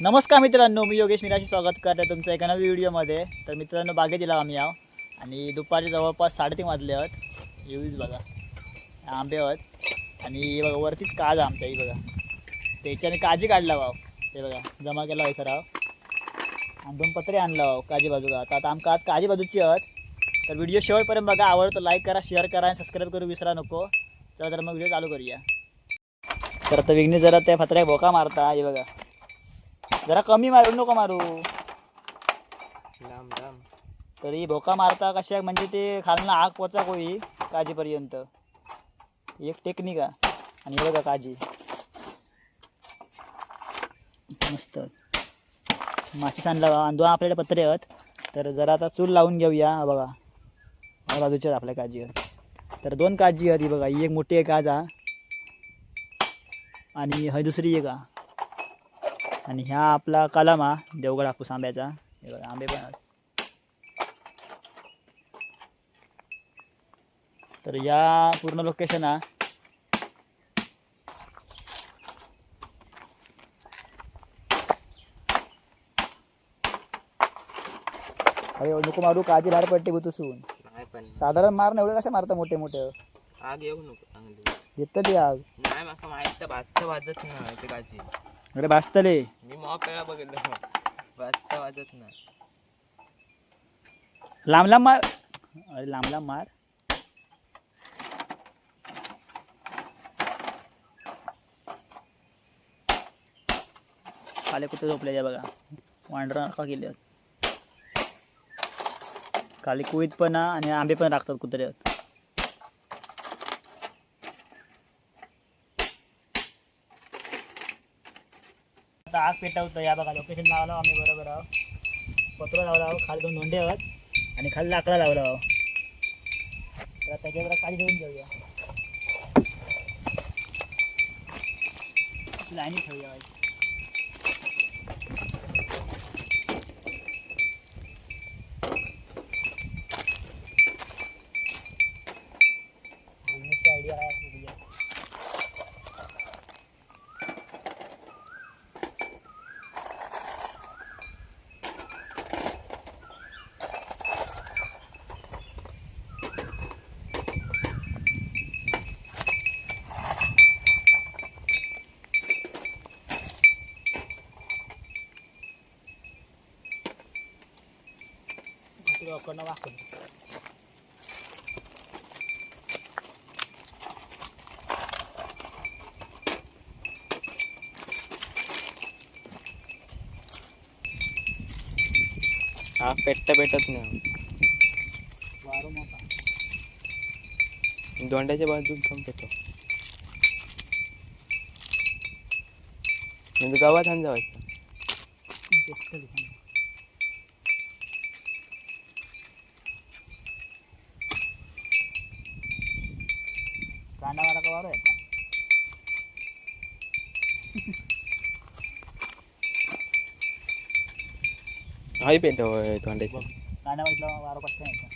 नमस्कार मित्रांनो, मी योगेश मीराशी स्वागत करते तुमचं एका नवीन व्हिडिओमध्ये. तर मित्रांनो, बागेत दिला आम्ही आहो आणि दुपारी जवळपास 3:30 वाजले आहेत. येऊच बघा आंबे आहेत आणि हे बघा वरतीच काज आमच्या ही बघा त्याच्याने काजी काढला भाव. हे बघा जमा केला आहे सराव आणि 2 पत्रे आणला भाव काजी बाजूला. आता आमका आज काजी बाजूची आहेत. तर व्हिडिओ शेवटपर्यंत बघा, आवडतो लाईक करा, शेअर करा आणि सबस्क्राईब करू विसरा नको. चला तर मग व्हिडिओ चालू करूया. तर आता विघ्नेश जरा त्या पत्र्याक भोका मारता. हे बघा जरा कमी मारू नको मारू. लांब लांब तरी भोका मारता कशा म्हणजे ते खालना आग पोचा कोई काजीपर्यंत. एक टेक्निक आहे. आणि हे बघा काजी मस्त माची सांडला आणि 2 आपल्याकडे पत्रे आहेत. तर जरा आता चूल लावून घेऊया. बघा या बाजूच्याच आपल्या काजी आहेत. तर 2 काजी आहेत. ही बघा ही एक मोठी आहे काजा आणि ही दुसरी एक आहे. आणि ह्या आपला कलम हा देवगड हापूस आंब्याचा. हे बघा आंबे पण आहेत. तर या पूर्ण लोकेशन हा अरे नको मारू, काजी बाहेर पडते बुतसून. नाही पण साधारण मार ना, एवढे कसे मारता मोठे मोठे. आग येऊ नको चांगली. येतं ते आग. नाही माका माहित भाजत वाजत नाही ते काची. अरे भाजतले मी मॉप वेळा बघितलं भाजत वाजत नाही. लांब लांब मार. अरे लांब लांब मार. खाली कुठे झोपले बघा, वांढरा का केले आहेत. खाली कुईत पण आणि आंबे पण राखतात कुत्रे आहेत. आता आग पेटवतं. या बघा लोकेशन लावलं आम्ही बरोबर आहो. पत्र लावला आहो, खाली 2 धोंडे आहेत आणि खाली लाकडा लावला आहो. तर त्याच्यावर खाली देऊन घेऊया. लाईनी ठेवूया. आयडिया आहे. लोकांना वाकून आग पेटत नाही. वारू मोठा दोंड्याच्या बाजून कम पेटो म्हणजे गावात आण जावायचं. कांदा वाला का वारू आहे का? हाय पेटो दोंड्याच्या. कांदा वाजला वारू कसं नाही का?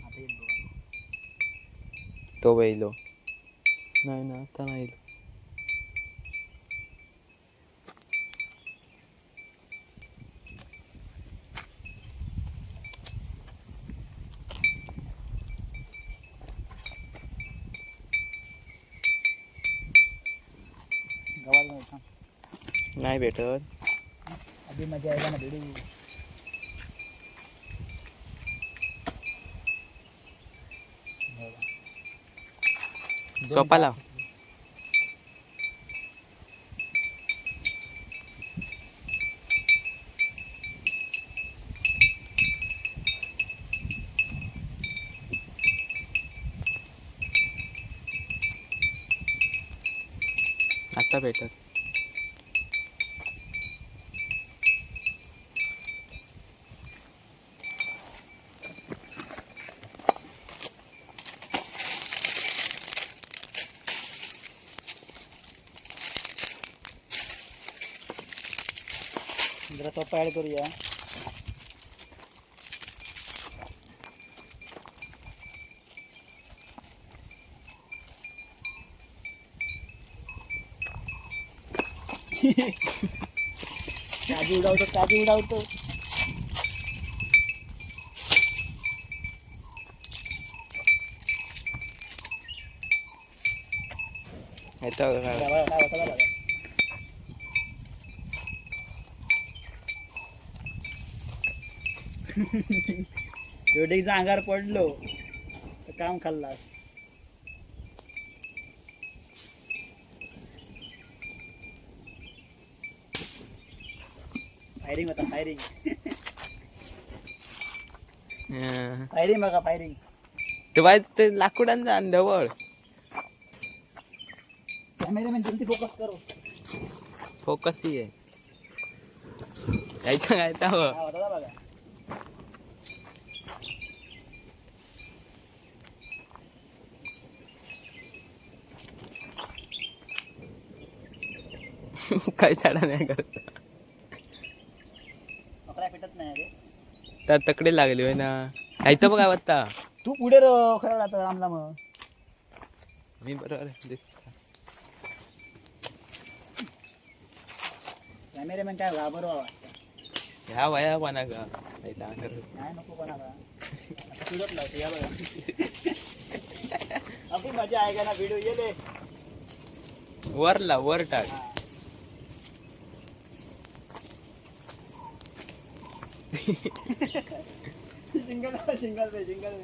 आता येईल बघा. तो बैलो नाही ना आता नाही. गवाज नाही थांब. नाही भेटत. अभी मजा आएगा ना भिडू. सोपा लाव. आता भेटत. जरा सोपा ॲड करूया. काजी उडावतो काजी उडावतो. येतं काय काय बघा, काय होतं का बघा. एवढीचा अंगार पडलो तर काम खाल्लास. फायरिंग होता फायरिंग. हं. फायरिंग बघा फायरिंग. ते बाय ते लाकूडांचा अंधवळ कॅमेरामॅन जल्दी फोकस करो. फोकस ही आहे यायचं काय तर काय होता का बघा. काय झाडा नाही करत अकरा पेटत नाही रे. तर तकडे लागली होय ना. ऐकतं बघ काय वाटता तू पुढे खरं आता रामला मग. मी बरोबर दिसत कॅमेरामॅन काय घाबर वाटतं. ह्या वया कोणा का काय नको कोणाला. आता तुझंच लावतो या बघा. आपण मजा आहे का ना व्हिडिओ येले. वरला वर टाक सिंगल सिंगल पे सिंगल पे.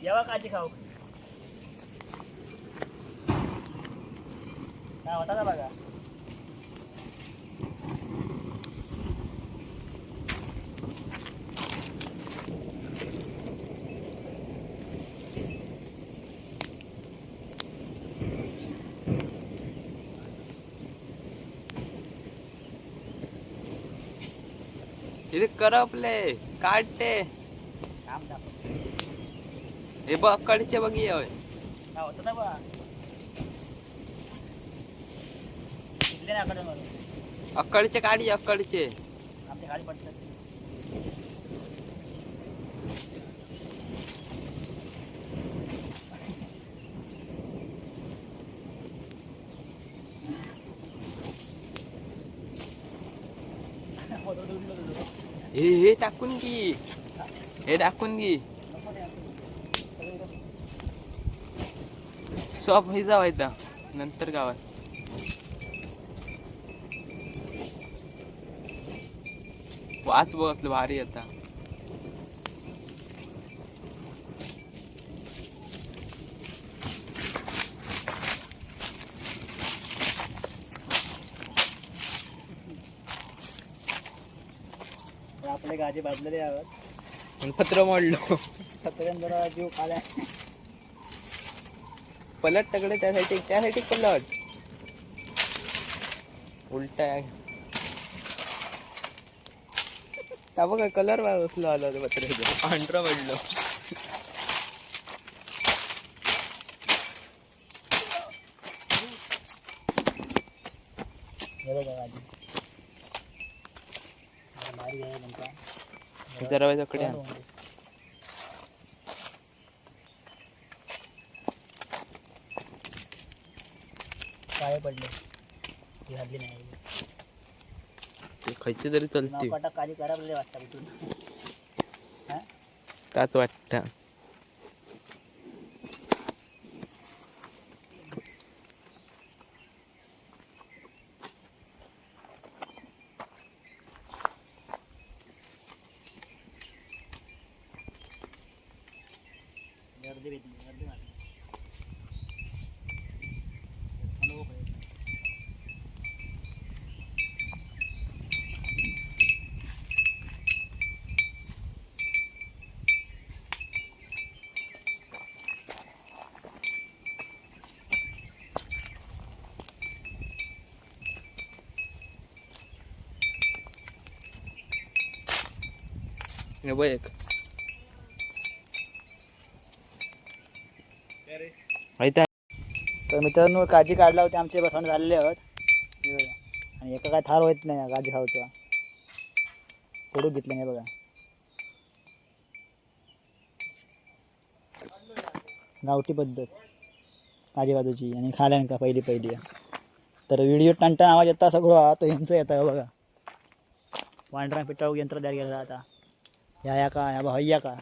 जेव्हा काची खाऊ काय होता का बघा. इथे करपले काढते काम दाखव. हे बघ कडचे बघ ये होय. काय होतं ना बा. इथले ना आकडे मारून अक्कडचे काढी अक्कडचे आमची गाडी पडतात. हे टाकून की हे टाकून की शॉप हे जावायचा नंतर गावात. वास बघ भारी आता. आपले गाजे भाजलेले आहोत. पण पत्र मोडलो सत्यान जरा जीव खाल्या. पलट तकडे त्यासाठी पलट उलटा त्या बघा कलर बसलो आलो पत्र पांढरा पडलो. हे बघा गाजी भारी आहे म्हणता. जरा तकडे काय पडले ती हल्ली नाही. खायची तरी चलती नापाटा काजी करायला वाटतं इथून. त्याच वाटत. गर्दी भेटली गर्दी मारली. हे बघ एक तर मित्रांनो काजी काढला होते आमचे बसवून झालेले आहोत. हे बघा आणि एका काय थार होत नाही काजी खाऊचा फोडू घेतलं नाही बघा. गावठी पद्धत आजूबाजूची आणि खाल्यान का पहिली तर व्हिडिओ टणटण आवाज येता सगळं तो ह्यांचं येतं बघा वांढरा पिटाळू यंत्र तयार केलं आता ह्या का ह्या बा हय्या का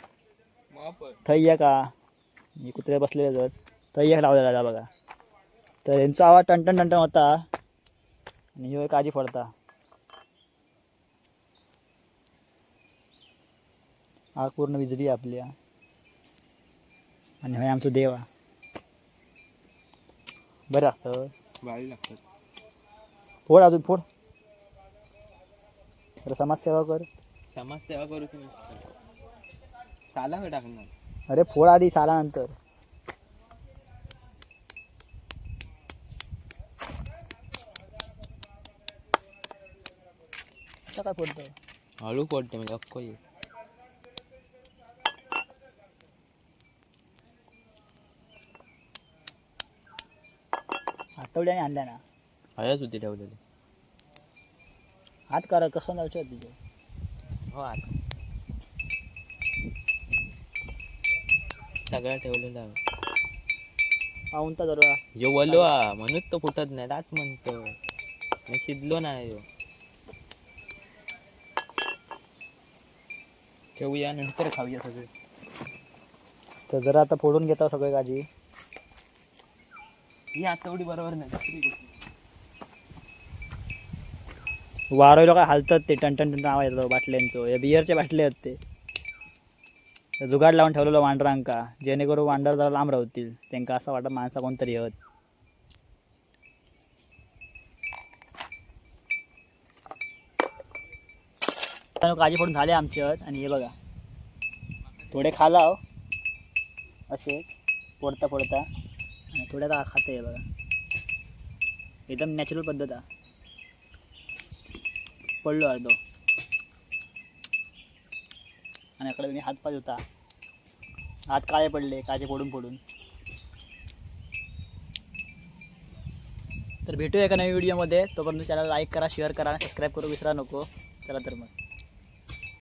थैया का हे कुत्रे बसलेले आहेत थैया लावलेला आहे बघा तर यांचा आवाज टणटण टणटण होता आणि ह्यो काजी फोडता आग पूर्ण विजली आपल्या आणि होय आमचं देव बरं लागतं भारी लागतात फोड अजून फोड तर समाजसेवा कर समाजसेवा करू की साला का टाकणार अरे फोड आधी सालानंतर आता काय फोडतं हळू पडते म्हणजे अक्को ये आठवड्याने आणल्या ना हळद होती ठेवलेली हात करा कसं जायचं तिथे हो आता सगळं ठेवलेलं आहे पाहून तर जरा जो वलवा म्हणून तो फुटत नाही त्याच म्हणतो मी शिजलो नाही ह्यो. ठेवूया नंतर खाऊया सगळे तर जरा आता फोडून घेता सगळे काजी ही आतवडी बरोबर नाही दुसरी गोष्ट. वारवलं काय हालतात ते टनटन टन आवाज येतो बाटल्यांचं या बिअरच्या बाटल्या आहेत ते तर जुगाड लावून ठेवलेलं वांढरांका जेणेकरून वांढर जरा लांब राहतील त्यांका असं वाटत माणसा कोणतरी येत काजी फोडून झाले आमच्यात आणि हे बघा थोडे खालाव असेच फोडता फोडता आणि थोड्या आता खाते बघा एकदम नॅचरल पद्धत आहे पडलो अर्धो आणि अकडे मी हात पाय होता हात काळे पडले काचे फोडून फोडून तर भेटूया एका नवीन व्हिडिओमध्ये तोपर्यंत चॅनल लाईक करा शेअर करा आणि सबस्क्राईब करू विसरा नको चला तर मग